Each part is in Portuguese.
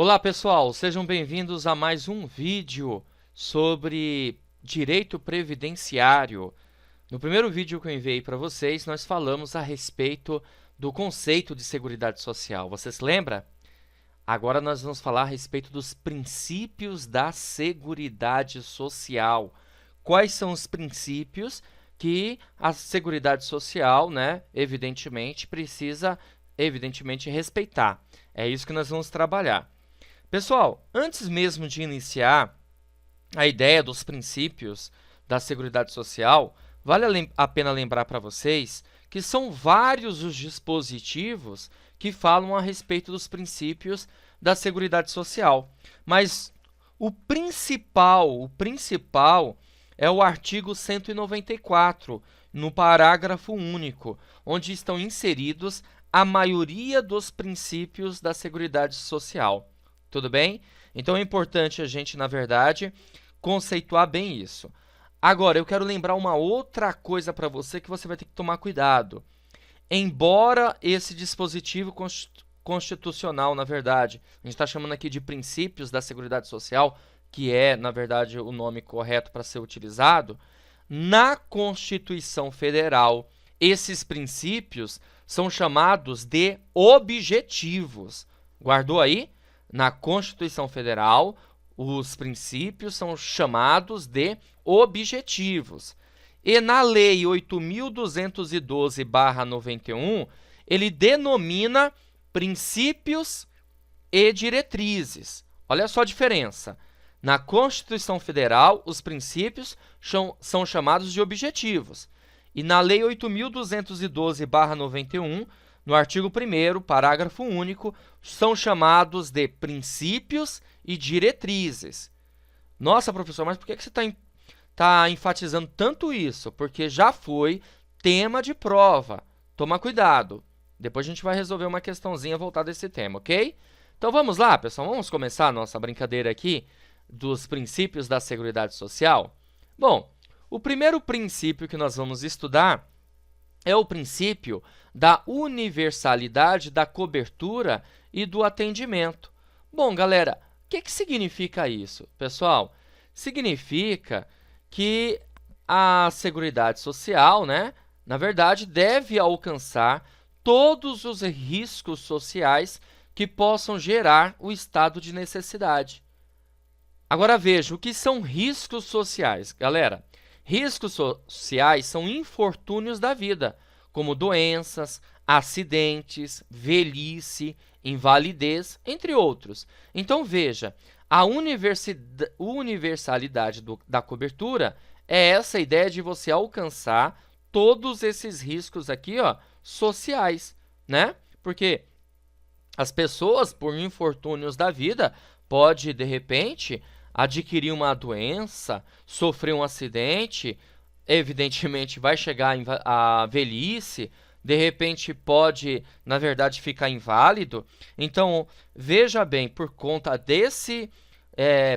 Olá pessoal, sejam bem-vindos a mais um vídeo sobre direito previdenciário. No primeiro vídeo que eu enviei para vocês, nós falamos a respeito do conceito de Seguridade Social. Você se lembra? Agora nós vamos falar a respeito dos princípios da Seguridade Social. Quais são os princípios que a Seguridade Social, evidentemente, precisa respeitar? É isso que nós vamos trabalhar. Pessoal, antes mesmo de iniciar a ideia dos princípios da Seguridade Social, vale a pena lembrar para vocês que são vários os dispositivos que falam a respeito dos princípios da Seguridade Social. Mas o principal é o artigo 194, no parágrafo único, onde estão inseridos a maioria dos princípios da Seguridade Social. Tudo bem? Então é importante a gente, na verdade, conceituar bem isso. Agora, eu quero lembrar uma outra coisa para você que você vai ter que tomar cuidado. Embora esse dispositivo constitucional, na verdade, a gente está chamando aqui de princípios da Seguridade Social, que é, na verdade, o nome correto para ser utilizado, na Constituição Federal, esses princípios são chamados de objetivos. Guardou aí? Na Constituição Federal, os princípios são chamados de objetivos. E na Lei 8.212/91, ele denomina princípios e diretrizes. Olha só a diferença. Na Constituição Federal, os princípios são chamados de objetivos. E na Lei 8.212/91, no artigo 1º, parágrafo único, são chamados de princípios e diretrizes. Nossa, professor, mas por que você está enfatizando tanto isso? Porque já foi tema de prova. Toma cuidado. Depois a gente vai resolver uma questãozinha voltada a esse tema, ok? Então vamos lá, pessoal. Vamos começar a nossa brincadeira aqui dos princípios da Seguridade Social? Bom, o primeiro princípio que nós vamos estudar é o princípio da universalidade da cobertura e do atendimento. Bom, galera, o que significa isso? Pessoal, significa que a Seguridade Social, na verdade, deve alcançar todos os riscos sociais que possam gerar o estado de necessidade. Agora veja, o que são riscos sociais? Galera, riscos sociais são infortúnios da vida, como doenças, acidentes, velhice, invalidez, entre outros. Então, veja, a universalidade da cobertura é essa ideia de você alcançar todos esses riscos aqui, sociais, Porque as pessoas, por infortúnios da vida, pode, de repente, adquirir uma doença, sofrer um acidente, evidentemente vai chegar a velhice, de repente pode, na verdade, ficar inválido. Então, veja bem, por conta desse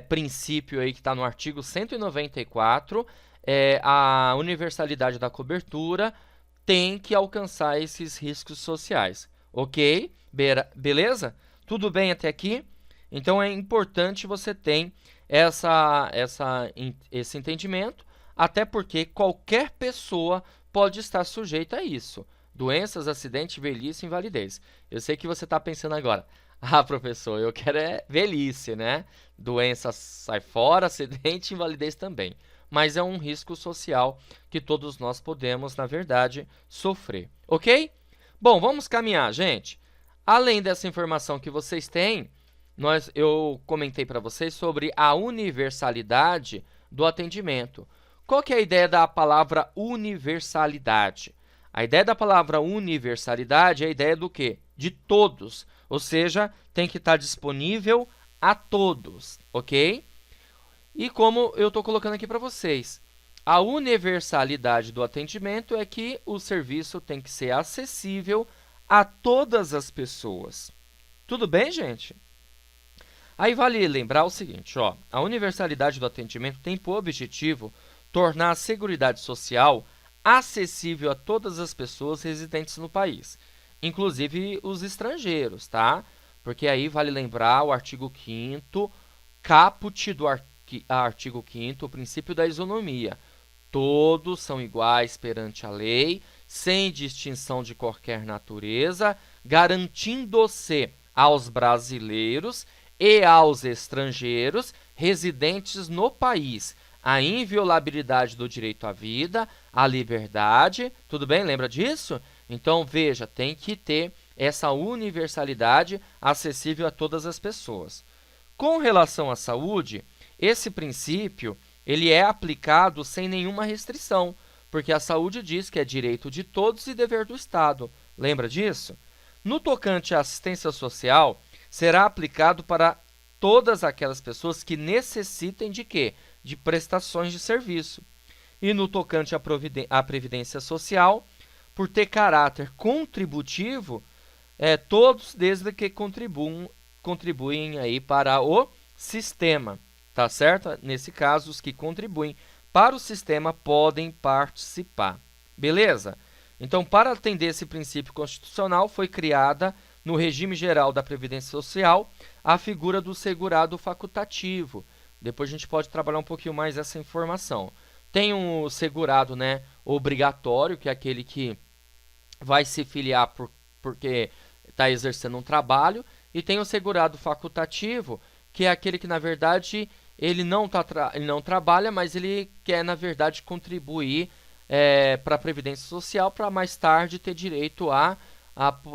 princípio aí que está no artigo 194, a universalidade da cobertura tem que alcançar esses riscos sociais. Ok? Beleza? Tudo bem até aqui? Então, é importante você ter esse entendimento, até porque qualquer pessoa pode estar sujeita a isso. Doenças, acidente, velhice e invalidez. Eu sei que você está pensando agora, professor, eu quero velhice, Doença sai fora, acidente e invalidez também. Mas é um risco social que todos nós podemos, na verdade, sofrer. Ok? Bom, vamos caminhar, gente. Além dessa informação que vocês têm, eu comentei para vocês sobre a universalidade do atendimento. Qual que é a ideia da palavra universalidade? A ideia da palavra universalidade é a ideia do quê? De todos, ou seja, tem que estar disponível a todos, ok? E como eu estou colocando aqui para vocês, a universalidade do atendimento é que o serviço tem que ser acessível a todas as pessoas. Tudo bem, gente? Aí vale lembrar o seguinte, a universalidade do atendimento tem por objetivo tornar a Seguridade Social acessível a todas as pessoas residentes no país, inclusive os estrangeiros, tá? Porque aí vale lembrar o artigo 5º, caput do artigo 5º, o princípio da isonomia. Todos são iguais perante a lei, sem distinção de qualquer natureza, garantindo-se aos brasileiros e aos estrangeiros residentes no país a inviolabilidade do direito à vida, à liberdade. Tudo bem? Lembra disso? Então, veja, tem que ter essa universalidade acessível a todas as pessoas. Com relação à saúde, esse princípio ele é aplicado sem nenhuma restrição, porque a saúde diz que é direito de todos e dever do Estado. Lembra disso? No tocante à assistência social, será aplicado para todas aquelas pessoas que necessitem de quê? De prestações de serviço. E no tocante à previdência social, por ter caráter contributivo, todos desde que contribuem aí para o sistema, tá certo? Nesse caso, os que contribuem para o sistema podem participar, beleza? Então, para atender esse princípio constitucional, foi criada, no regime geral da Previdência Social, a figura do segurado facultativo. Depois a gente pode trabalhar um pouquinho mais essa informação. Tem o segurado, né, obrigatório, que é aquele que vai se filiar porque está exercendo um trabalho, e tem o segurado facultativo, que é aquele que, na verdade, ele não trabalha, mas ele quer, na verdade, contribuir para a Previdência Social para mais tarde ter direito a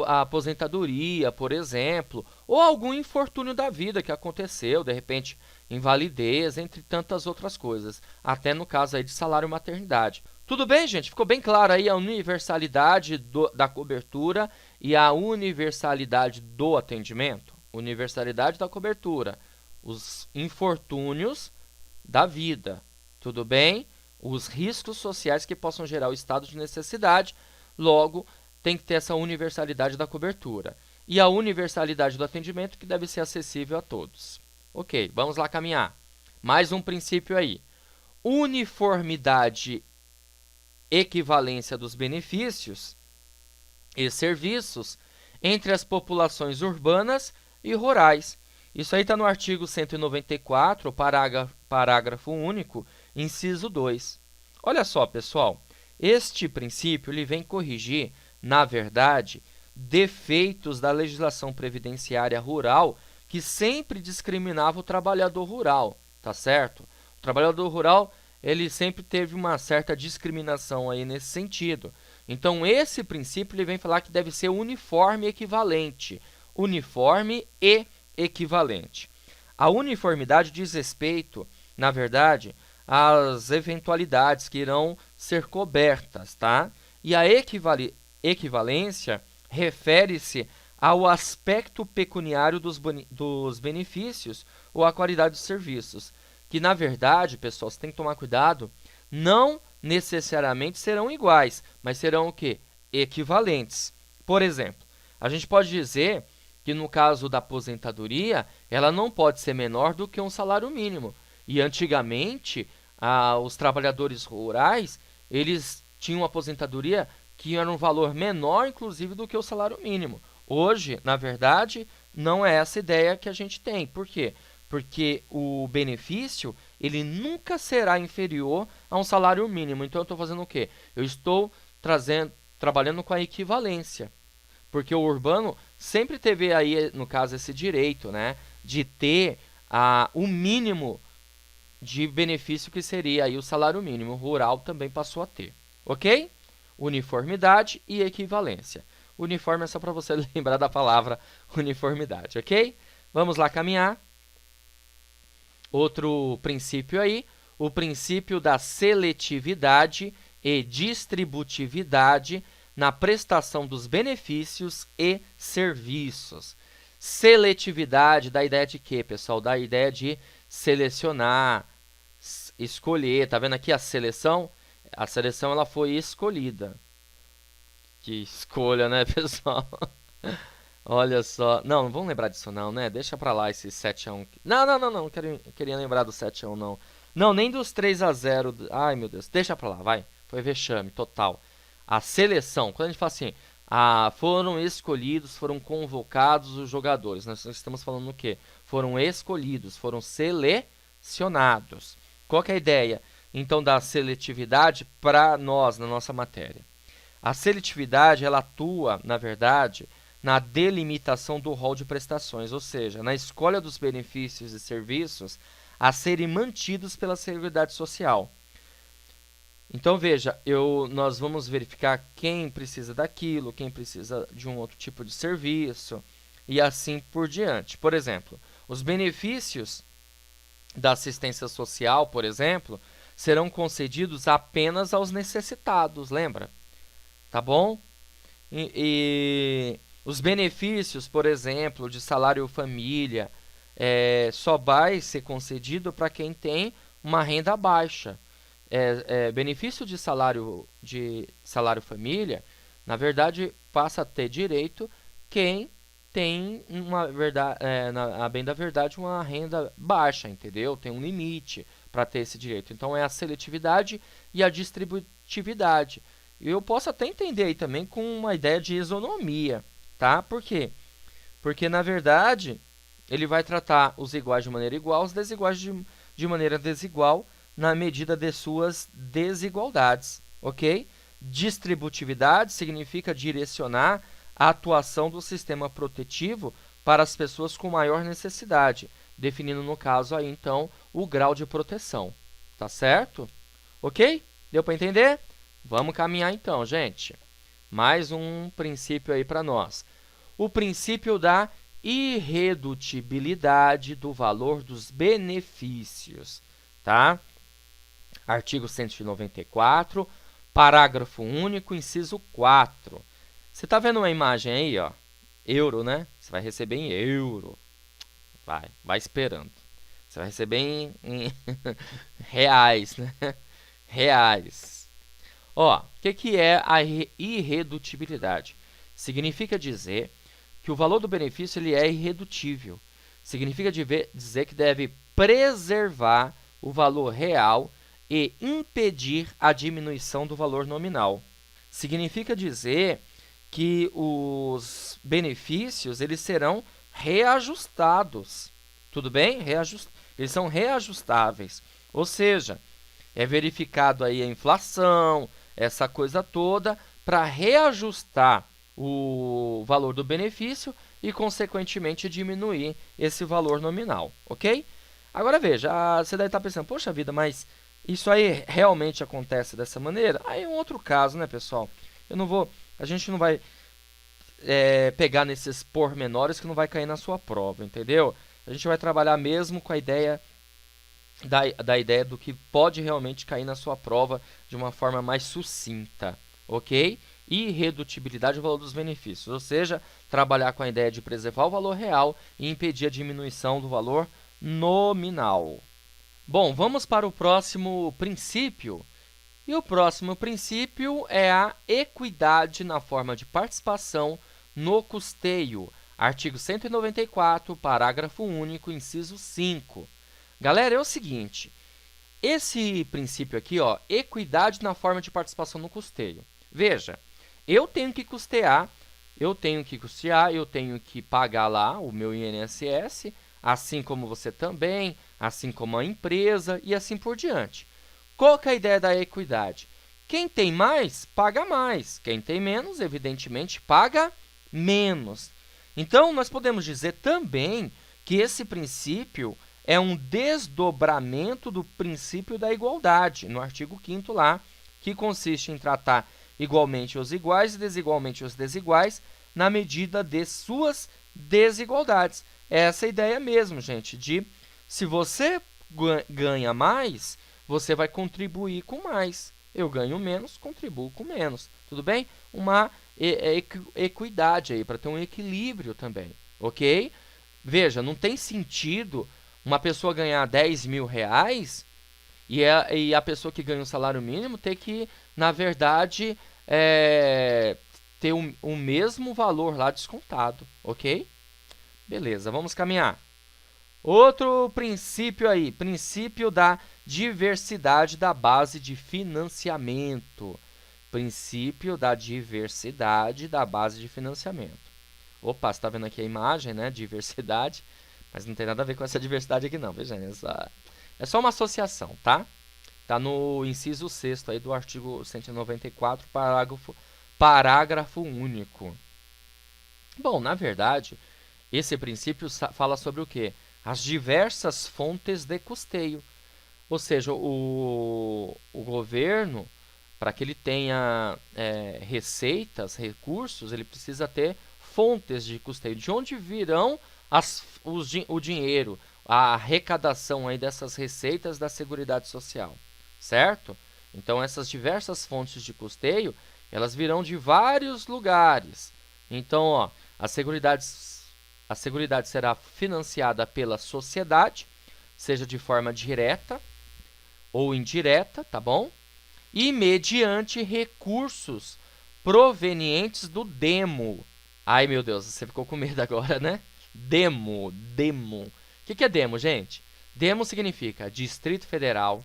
aposentadoria, por exemplo, ou algum infortúnio da vida que aconteceu, de repente, invalidez, entre tantas outras coisas, até no caso aí de salário maternidade. Tudo bem, gente? Ficou bem claro aí a universalidade da cobertura e a universalidade do atendimento? Universalidade da cobertura, os infortúnios da vida, tudo bem? Os riscos sociais que possam gerar o estado de necessidade, logo, tem que ter essa universalidade da cobertura. E a universalidade do atendimento que deve ser acessível a todos. Ok, vamos lá caminhar. Mais um princípio aí. Uniformidade, equivalência dos benefícios e serviços entre as populações urbanas e rurais. Isso aí está no artigo 194, parágrafo único, inciso 2. Olha só, pessoal, este princípio ele vem corrigir, na verdade, defeitos da legislação previdenciária rural que sempre discriminava o trabalhador rural, tá certo? O trabalhador rural, ele sempre teve uma certa discriminação aí nesse sentido. Então, esse princípio ele vem falar que deve ser uniforme e equivalente. Uniforme e equivalente. A uniformidade diz respeito, na verdade, às eventualidades que irão ser cobertas, tá? E a equivalência refere-se ao aspecto pecuniário dos benefícios ou à qualidade dos serviços, que, na verdade, pessoal, você tem que tomar cuidado, não necessariamente serão iguais, mas serão o quê? Equivalentes. Por exemplo, a gente pode dizer que no caso da aposentadoria, ela não pode ser menor do que um salário mínimo. E antigamente, os trabalhadores rurais, eles tinham uma aposentadoria que era um valor menor, inclusive, do que o salário mínimo. Hoje, na verdade, não é essa ideia que a gente tem. Por quê? Porque o benefício, ele nunca será inferior a um salário mínimo. Então, eu estou fazendo o quê? Eu estou trabalhando com a equivalência. Porque o urbano sempre teve aí, no caso, esse direito, né, de ter o mínimo de benefício que seria aí o salário mínimo. O rural também passou a ter. Ok? Uniformidade e equivalência. Uniforme é só para você lembrar da palavra uniformidade, ok? Vamos lá caminhar. Outro princípio aí, o princípio da seletividade e distributividade na prestação dos benefícios e serviços. Seletividade dá ideia de quê, pessoal? Dá ideia de selecionar, escolher. Tá vendo aqui a seleção? A seleção ela foi escolhida. Que escolha, né, pessoal? Olha só. Não vamos lembrar disso não, né? Deixa pra lá esse 7-1. Não queria lembrar do 7-1, não. Não, nem dos 3-0. Ai, meu Deus. Deixa pra lá, vai. Foi vexame, total. A seleção. Quando a gente fala assim, Foram escolhidos, foram convocados os jogadores. Nós estamos falando o quê? Foram escolhidos, foram selecionados. Qual que é a ideia, então, da seletividade para nós, na nossa matéria? A seletividade, ela atua, na verdade, na delimitação do rol de prestações, ou seja, na escolha dos benefícios e serviços a serem mantidos pela Seguridade Social. Então, veja, nós vamos verificar quem precisa daquilo, quem precisa de um outro tipo de serviço e assim por diante. Por exemplo, os benefícios da assistência social, por exemplo, serão concedidos apenas aos necessitados, lembra? Tá bom? E os benefícios, por exemplo, de salário família, só vai ser concedido para quem tem uma renda baixa. Benefício de salário família, na verdade, passa a ter direito quem tem bem da verdade, uma renda baixa, entendeu? Tem um limite para ter esse direito. Então, é a seletividade e a distributividade. Eu posso até entender aí também com uma ideia de isonomia, tá? Por quê? Porque, na verdade, ele vai tratar os iguais de maneira igual, os desiguais de maneira desigual, na medida de suas desigualdades, ok? Distributividade significa direcionar a atuação do sistema protetivo para as pessoas com maior necessidade, definindo, no caso, aí, então, o grau de proteção, tá certo? Ok? Deu para entender? Vamos caminhar, então, gente. Mais um princípio aí para nós. O princípio da irredutibilidade do valor dos benefícios, tá? Artigo 194, parágrafo único, inciso 4. Você está vendo uma imagem aí, ó? Euro, né? Você vai receber em euro. Vai esperando. Você vai receber em reais, né? Reais. Ó, o que é a irredutibilidade? Significa dizer que o valor do benefício ele é irredutível. Significa dizer que deve preservar o valor real e impedir a diminuição do valor nominal. Significa dizer que os benefícios eles serão reajustados. Tudo bem? Eles são reajustáveis. Ou seja, é verificado aí a inflação, essa coisa toda, para reajustar o valor do benefício e, consequentemente, diminuir esse valor nominal, ok? Agora veja, você deve estar pensando, poxa vida, mas isso aí realmente acontece dessa maneira? Aí é um outro caso, né, pessoal? A gente não vai pegar nesses pormenores que não vai cair na sua prova, entendeu? A gente vai trabalhar mesmo com a ideia da ideia do que pode realmente cair na sua prova de uma forma mais sucinta, ok? Irredutibilidade do valor dos benefícios, ou seja, trabalhar com a ideia de preservar o valor real e impedir a diminuição do valor nominal. Bom, vamos para o próximo princípio. E o próximo princípio é a equidade na forma de participação no custeio. Artigo 194, parágrafo único, inciso 5. Galera, é o seguinte, esse princípio aqui, ó, equidade na forma de participação no custeio. Veja, eu tenho que custear, eu tenho que pagar lá o meu INSS, assim como você também, assim como a empresa e assim por diante. Qual que é a ideia da equidade? Quem tem mais, paga mais. Quem tem menos, evidentemente, paga menos. Então, nós podemos dizer também que esse princípio é um desdobramento do princípio da igualdade, no artigo 5º lá, que consiste em tratar igualmente os iguais e desigualmente os desiguais na medida de suas desigualdades. É essa a ideia mesmo, gente, de se você ganha mais, você vai contribuir com mais. Eu ganho menos, contribuo com menos. Tudo bem? Uma equidade aí, para ter um equilíbrio também, ok? Veja, não tem sentido uma pessoa ganhar 10 mil reais e a pessoa que ganha um salário mínimo ter que, na verdade, ter o mesmo valor lá descontado, ok? Beleza, vamos caminhar. Outro princípio aí, princípio da diversidade da base de financiamento. Princípio da diversidade da base de financiamento. Opa, você está vendo aqui a imagem, né? Diversidade, mas não tem nada a ver com essa diversidade aqui não, veja, é só uma associação, tá? Tá no inciso 6º aí do artigo 194, parágrafo único. Bom, na verdade, esse princípio fala sobre o quê? As diversas fontes de custeio. Ou seja, o governo, para que ele tenha receitas, recursos, ele precisa ter fontes de custeio. De onde virão o dinheiro, a arrecadação aí dessas receitas da Seguridade Social, certo? Então, essas diversas fontes de custeio, elas virão de vários lugares. Então, ó, a Seguridade será financiada pela sociedade, seja de forma direta ou indireta, tá bom? E mediante recursos provenientes do DEMO. Ai, meu Deus, você ficou com medo agora, né? DEMO. O que é DEMO, gente? DEMO significa Distrito Federal,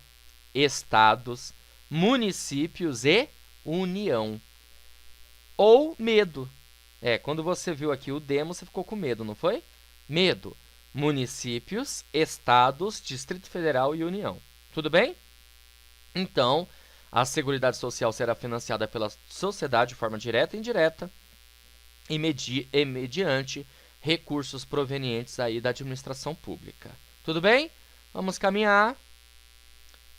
Estados, Municípios e União. Ou medo. Quando você viu aqui o DEMO, você ficou com medo, não foi? Medo. Municípios, Estados, Distrito Federal e União. Tudo bem? Então, a Seguridade Social será financiada pela sociedade de forma direta e indireta e mediante recursos provenientes aí da administração pública. Tudo bem? Vamos caminhar.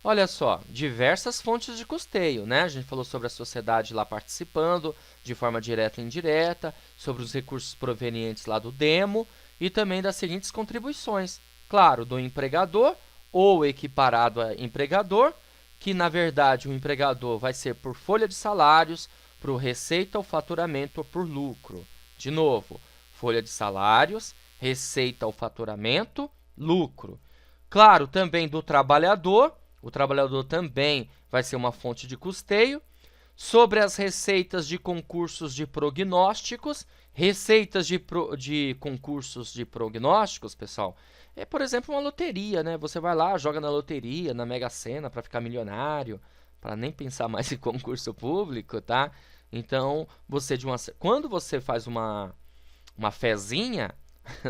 Olha só, diversas fontes de custeio, né? A gente falou sobre a sociedade lá participando de forma direta e indireta, sobre os recursos provenientes lá do DEMO e também das seguintes contribuições. Claro, do empregador ou equiparado a empregador, que na verdade o empregador vai ser por folha de salários, por receita ou faturamento ou por lucro. De novo, folha de salários, receita ou faturamento, lucro. Claro, também do trabalhador, o trabalhador também vai ser uma fonte de custeio. Sobre as receitas de concursos de prognósticos, receitas de concursos de prognósticos, pessoal, por exemplo, uma loteria, né? Você vai lá, joga na loteria, na Mega Sena para ficar milionário, para nem pensar mais em concurso público, tá? Então, quando você faz uma fezinha,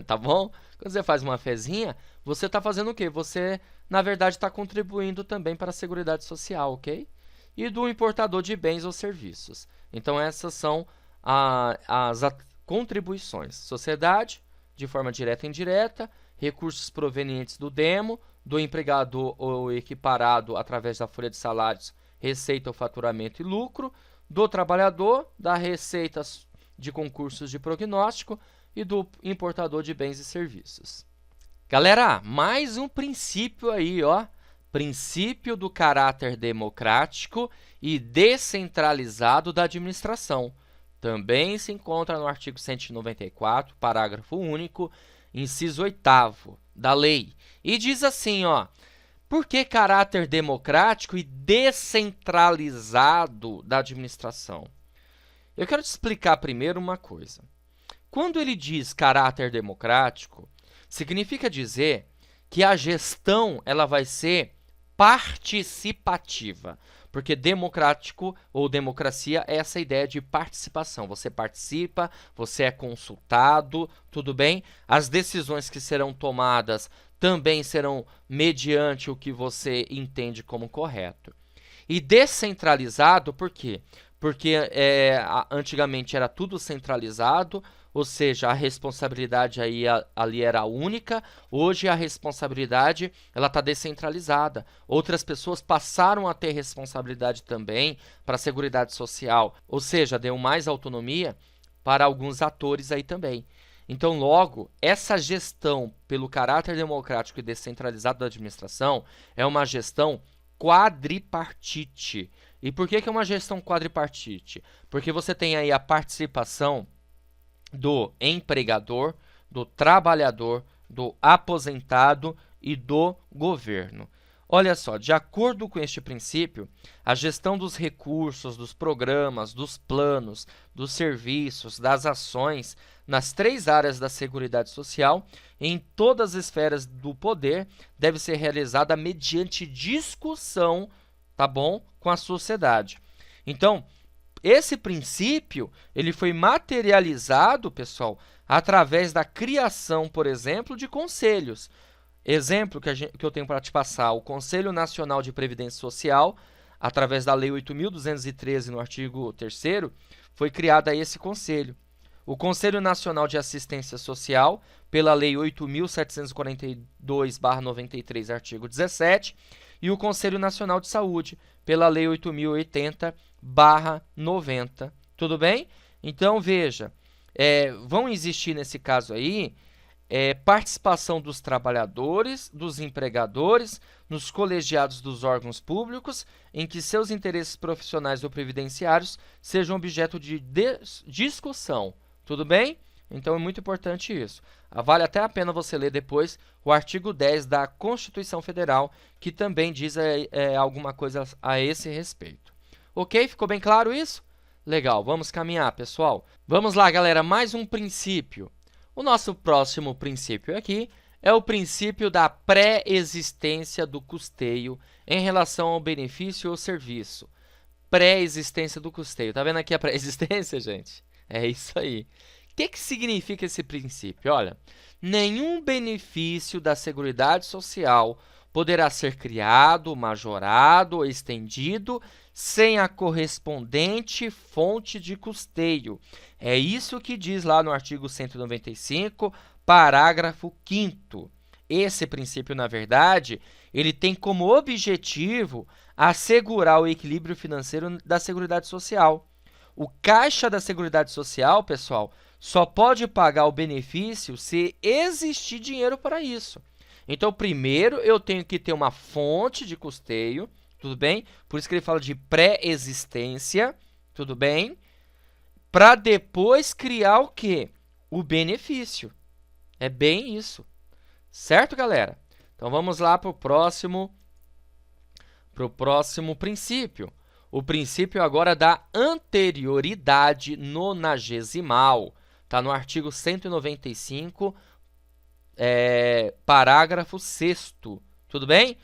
tá bom? Quando você faz uma fezinha, você está fazendo o quê? Você, na verdade, está contribuindo também para a Seguridade Social, ok? E do importador de bens ou serviços. Então, essas são as contribuições. Sociedade, de forma direta e indireta, recursos provenientes do DEMO, do empregador ou equiparado através da folha de salários, receita ou faturamento e lucro, do trabalhador, da receita de concursos de prognóstico e do importador de bens e serviços. Galera, mais um princípio aí, ó. Princípio do caráter democrático e descentralizado da administração. Também se encontra no artigo 194, parágrafo único, inciso 8º da lei. E diz assim, ó: por que caráter democrático e descentralizado da administração? Eu quero te explicar primeiro uma coisa. Quando ele diz caráter democrático, significa dizer que a gestão ela vai ser participativa, porque democrático ou democracia é essa ideia de participação. Você participa, você é consultado, tudo bem? As decisões que serão tomadas também serão mediante o que você entende como correto. E descentralizado, por quê? Porque antigamente era tudo centralizado, ou seja, a responsabilidade ali era única. Hoje a responsabilidade está descentralizada. Outras pessoas passaram a ter responsabilidade também para a Seguridade Social, ou seja, deu mais autonomia para alguns atores aí também. Então, logo, essa gestão pelo caráter democrático e descentralizado da administração é uma gestão quadripartite. E por que é uma gestão quadripartite? Porque você tem aí a participação do empregador, do trabalhador, do aposentado e do governo. Olha só, de acordo com este princípio, a gestão dos recursos, dos programas, dos planos, dos serviços, das ações, nas 3 áreas da Seguridade Social, em todas as esferas do poder, deve ser realizada mediante discussão, tá bom, com a sociedade. Então, esse princípio ele foi materializado, pessoal, através da criação, por exemplo, de conselhos. Exemplo que eu tenho para te passar, o Conselho Nacional de Previdência Social, através da Lei 8.213, no artigo 3º, foi criado aí esse conselho. O Conselho Nacional de Assistência Social, pela Lei 8.742/93, artigo 17, e o Conselho Nacional de Saúde, pela Lei 8.080/90. Tudo bem? Então, veja, vão existir nesse caso aí participação dos trabalhadores, dos empregadores, nos colegiados dos órgãos públicos, em que seus interesses profissionais ou previdenciários sejam objeto de discussão. Tudo bem? Então é muito importante isso. Vale até a pena você ler depois o artigo 10 da Constituição Federal, que também diz alguma coisa a esse respeito. Ok? Ficou bem claro isso? Legal, vamos caminhar, pessoal. Vamos lá, galera, mais um princípio. O nosso próximo princípio aqui é o princípio da pré-existência do custeio em relação ao benefício ou serviço. Pré-existência do custeio. Tá vendo aqui a pré-existência, gente? É isso aí. O que significa esse princípio? Olha, nenhum benefício da Seguridade Social poderá ser criado, majorado ou estendido sem a correspondente fonte de custeio. É isso que diz lá no artigo 195, parágrafo 5º. Esse princípio, na verdade, ele tem como objetivo assegurar o equilíbrio financeiro da Seguridade Social. O caixa da Seguridade Social, pessoal, só pode pagar o benefício se existir dinheiro para isso. Então, primeiro, eu tenho que ter uma fonte de custeio, tudo bem? Por isso que ele fala de pré-existência, tudo bem? Para depois criar o quê? O benefício. É bem isso. Certo, galera? Então, vamos lá para o próximo princípio. O princípio agora da anterioridade nonagesimal. Está no artigo 195, parágrafo 6º. Tudo bem?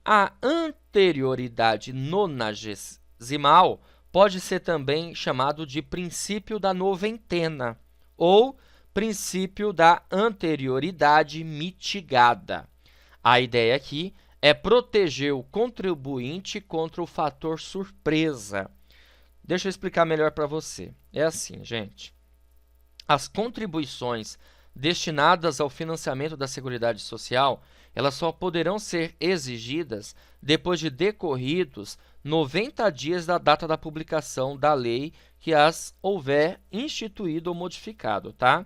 A anterioridade nonagesimal pode ser também chamado de princípio da noventena ou princípio da anterioridade mitigada. A ideia aqui é proteger o contribuinte contra o fator surpresa. Deixa eu explicar melhor para você. É assim, gente. As contribuições destinadas ao financiamento da Seguridade Social, elas só poderão ser exigidas depois de decorridos 90 dias da data da publicação da lei que as houver instituído ou modificado, tá?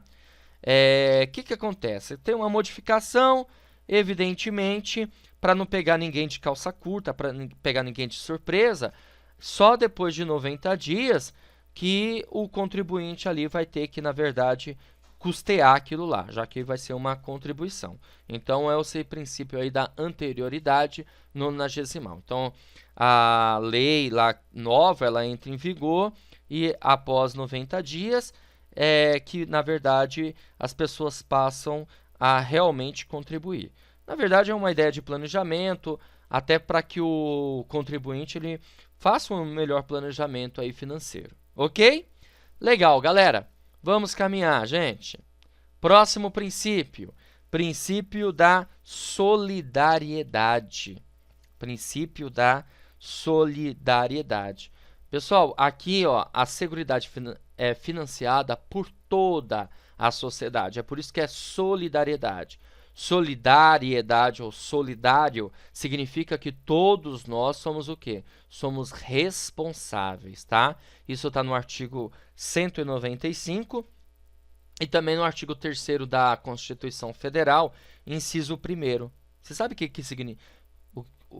Que acontece? Tem uma modificação, evidentemente, para não pegar ninguém de calça curta, para não pegar ninguém de surpresa, só depois de 90 dias que o contribuinte ali vai ter que, na verdade, custear aquilo lá, já que vai ser uma contribuição. Então, é esse princípio aí da anterioridade nonagesimal. Então, a lei lá nova, ela entra em vigor e após 90 dias que, na verdade, as pessoas passam a realmente contribuir. Na verdade, é uma ideia de planejamento, até para que o contribuinte ele faça um melhor planejamento aí financeiro. Ok? Legal, galera. Vamos caminhar, gente. Próximo princípio. Princípio da solidariedade. Princípio da solidariedade. Pessoal, aqui ó, a Seguridade é financiada por toda a sociedade. É por isso que é solidariedade. Solidariedade ou solidário significa que todos nós somos o quê? Somos responsáveis, tá? Isso está no artigo 195 e também no artigo 3º da Constituição Federal, inciso 1º. Você sabe o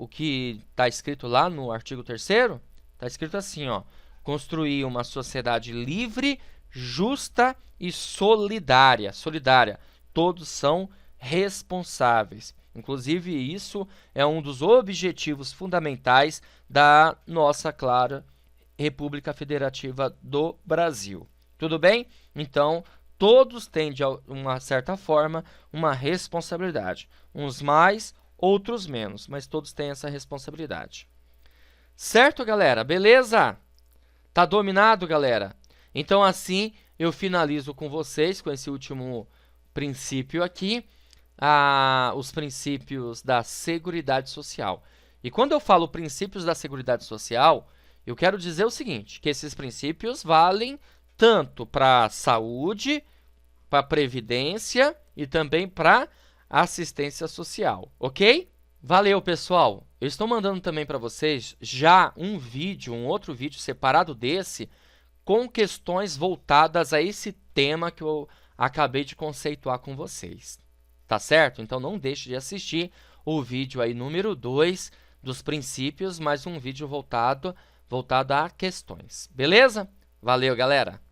que está escrito lá no artigo 3º? Está escrito assim, ó: construir uma sociedade livre, justa e solidária. Solidária. Todos são responsáveis. Inclusive, isso é um dos objetivos fundamentais da nossa, clara, República Federativa do Brasil. Tudo bem? Então, todos têm, de uma certa forma, uma responsabilidade. Uns mais, outros menos, mas todos têm essa responsabilidade. Certo, galera? Beleza? Tá dominado, galera? Então, assim, eu finalizo com vocês, com esse último princípio aqui, os princípios da Seguridade Social. E quando eu falo princípios da Seguridade Social, eu quero dizer o seguinte, que esses princípios valem tanto para a saúde, para a previdência e também para assistência social, ok? Valeu, pessoal! Eu estou mandando também para vocês já um outro vídeo separado desse, com questões voltadas a esse tema que eu acabei de conceituar com vocês. Tá certo? Então, não deixe de assistir o vídeo aí número 2 dos princípios, mais um vídeo voltado a questões. Beleza? Valeu, galera!